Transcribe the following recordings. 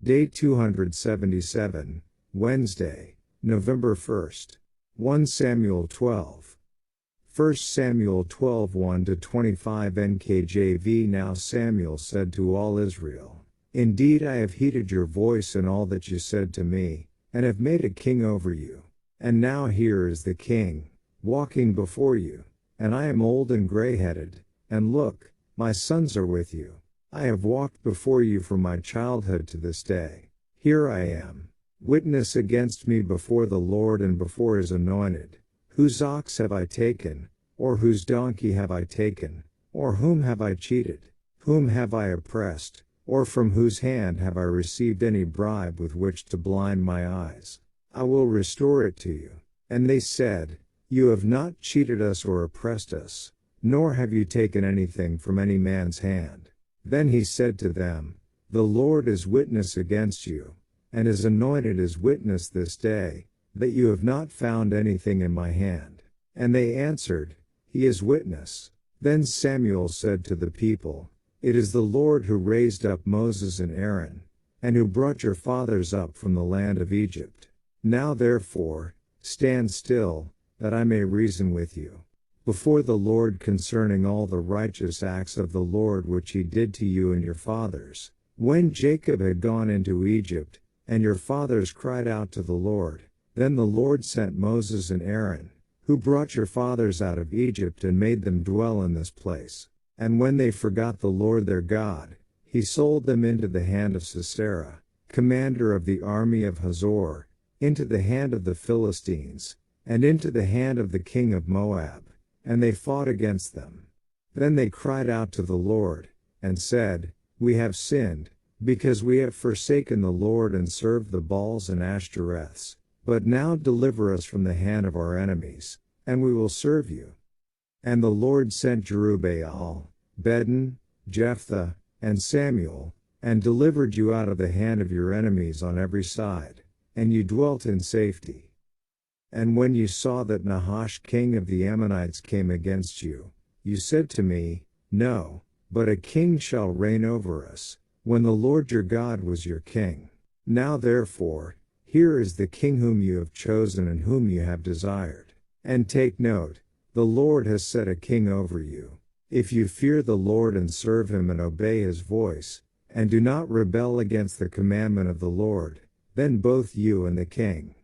Day 277, Wednesday, November 1st. 1 Samuel 12. 1 Samuel 12 1-25 NKJV. Now Samuel said to all Israel, "Indeed I have heeded your voice in all that you said to me, and have made a king over you. And now here is the king, walking before you, and I am old and gray-headed, and look, my sons are with you. I have walked before you from my childhood to this day. Here I am. Witness against me before the Lord and before his anointed. Whose ox have I taken, or whose donkey have I taken, or whom have I cheated? Whom have I oppressed, or from whose hand have I received any bribe with which to blind my eyes? I will restore it to you." And they said, "You have not cheated us or oppressed us, nor have you taken anything from any man's hand." Then he said to them, "The Lord is witness against you, and his anointed is witness this day, that you have not found anything in my hand." And they answered, "He is witness." Then Samuel said to the people, "It is the Lord who raised up Moses and Aaron, and who brought your fathers up from the land of Egypt. Now therefore, stand still, that I may reason with you before the Lord concerning all the righteous acts of the Lord which he did to you and your fathers, when Jacob had gone into Egypt, and your fathers cried out to the Lord. Then the Lord sent Moses and Aaron, who brought your fathers out of Egypt and made them dwell in this place. And when they forgot the Lord their God, he sold them into the hand of Sisera, commander of the army of Hazor, into the hand of the Philistines, and into the hand of the king of Moab. And they fought against them. Then they cried out to the Lord, and said, "We have sinned, because we have forsaken the Lord and served the Baals and Ashtoreths. But now deliver us from the hand of our enemies, and we will serve you." And the Lord sent Jerubbaal, Bedan, Jephthah, and Samuel, and delivered you out of the hand of your enemies on every side, and you dwelt in safety. And when you saw that Nahash king of the Ammonites came against you, you said to me, "No, but a king shall reign over us," when the Lord your God was your king. Now therefore, here is the king whom you have chosen and whom you have desired. And take note, the Lord has set a king over you. If you fear the Lord and serve him and obey his voice, and do not rebel against the commandment of the Lord, then both you and the king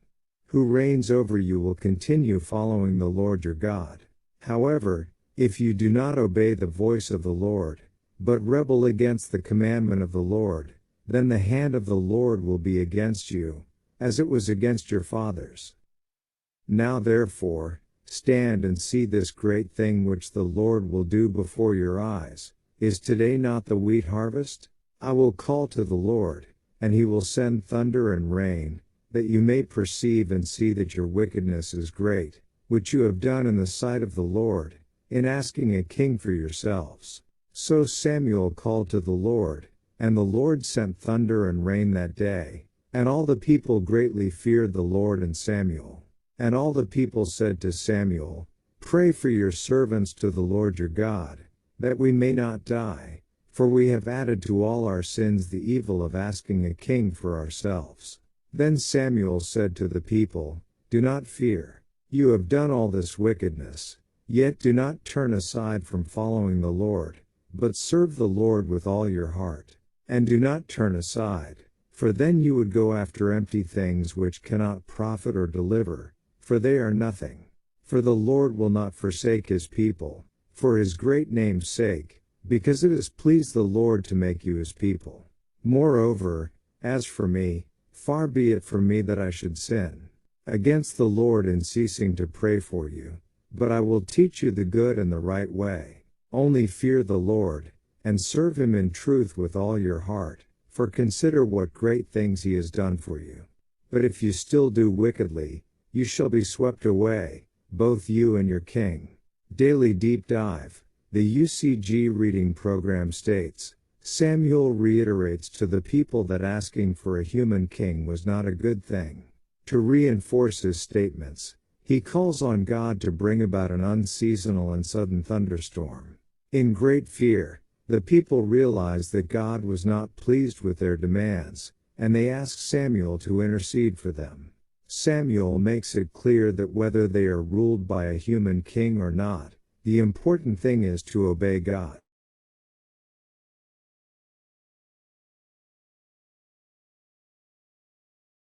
who reigns over you will continue following the Lord your God. However, if you do not obey the voice of the Lord, but rebel against the commandment of the Lord, then the hand of the Lord will be against you, as it was against your fathers. Now therefore, stand and see this great thing which the Lord will do before your eyes. Is today not the wheat harvest? I will call to the Lord, and he will send thunder and rain, that you may perceive and see that your wickedness is great, which you have done in the sight of the Lord, in asking a king for yourselves. So Samuel called to the Lord, and the Lord sent thunder and rain that day, and all the people greatly feared the Lord and Samuel. And all the people said to Samuel, "Pray for your servants to the Lord your God, that we may not die, for we have added to all our sins the evil of asking a king for ourselves." Then Samuel said to the people, "Do not fear. You have done all this wickedness, yet do not turn aside from following the Lord, but serve the Lord with all your heart. And do not turn aside, for then you would go after empty things which cannot profit or deliver, for they are nothing. For the Lord will not forsake his people, for his great name's sake, because it has pleased the Lord to make you his people. Moreover, as for me, far be it from me that I should sin against the Lord in ceasing to pray for you, but I will teach you the good and the right way. Only fear the Lord, and serve him in truth with all your heart, for consider what great things he has done for you. But if you still do wickedly, you shall be swept away, both you and your king." Daily Deep Dive. The UCG reading program states, Samuel reiterates to the people that asking for a human king was not a good thing. To reinforce his statements, he calls on God to bring about an unseasonal and sudden thunderstorm. In great fear, the people realized that God was not pleased with their demands, and they ask Samuel to intercede for them. Samuel makes it clear that whether they are ruled by a human king or not, the important thing is to obey God.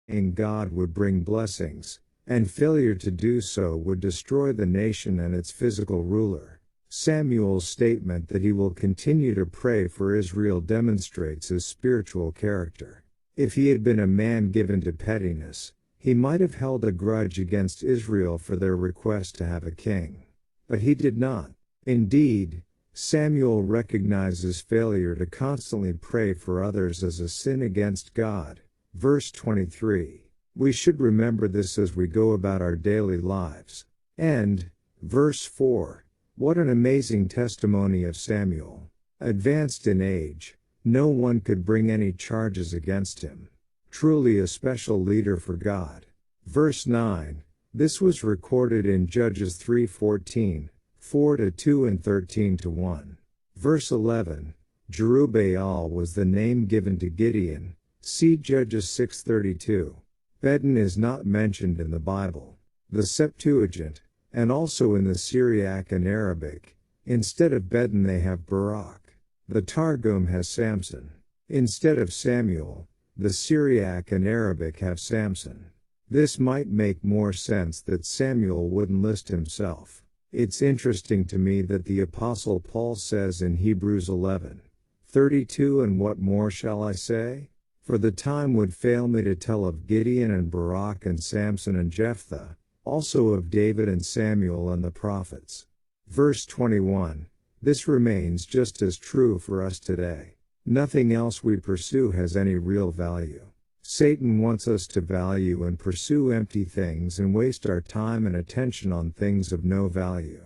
And God would bring blessings, and failure to do so would destroy the nation and its physical ruler. Samuel's statement that he will continue to pray for Israel demonstrates his spiritual character. If he had been a man given to pettiness, he might have held a grudge against Israel for their request to have a king. But he did not. Indeed, Samuel recognizes failure to constantly pray for others as a sin against God. Verse 23. We should remember this as we go about our daily lives. And, verse 4. What an amazing testimony of Samuel. Advanced in age, no one could bring any charges against him. Truly a special leader for God. Verse 9. This was recorded in Judges 3:14, 4-2 and 13-1. Verse 11. Jerubbaal was the name given to Gideon. See Judges 6:32. Bedin is not mentioned in the Bible. The Septuagint, and also in the Syriac and Arabic, instead of Bedin they have Barak. The Targum has Samson. Instead of Samuel, the Syriac and Arabic have Samson. This might make more sense that Samuel wouldn't list himself. It's interesting to me that the Apostle Paul says in Hebrews 11:32, and what more shall I say? For the time would fail me to tell of Gideon and Barak and Samson and Jephthah, also of David and Samuel and the prophets. Verse 21. This remains just as true for us today. Nothing else we pursue has any real value. Satan wants us to value and pursue empty things and waste our time and attention on things of no value.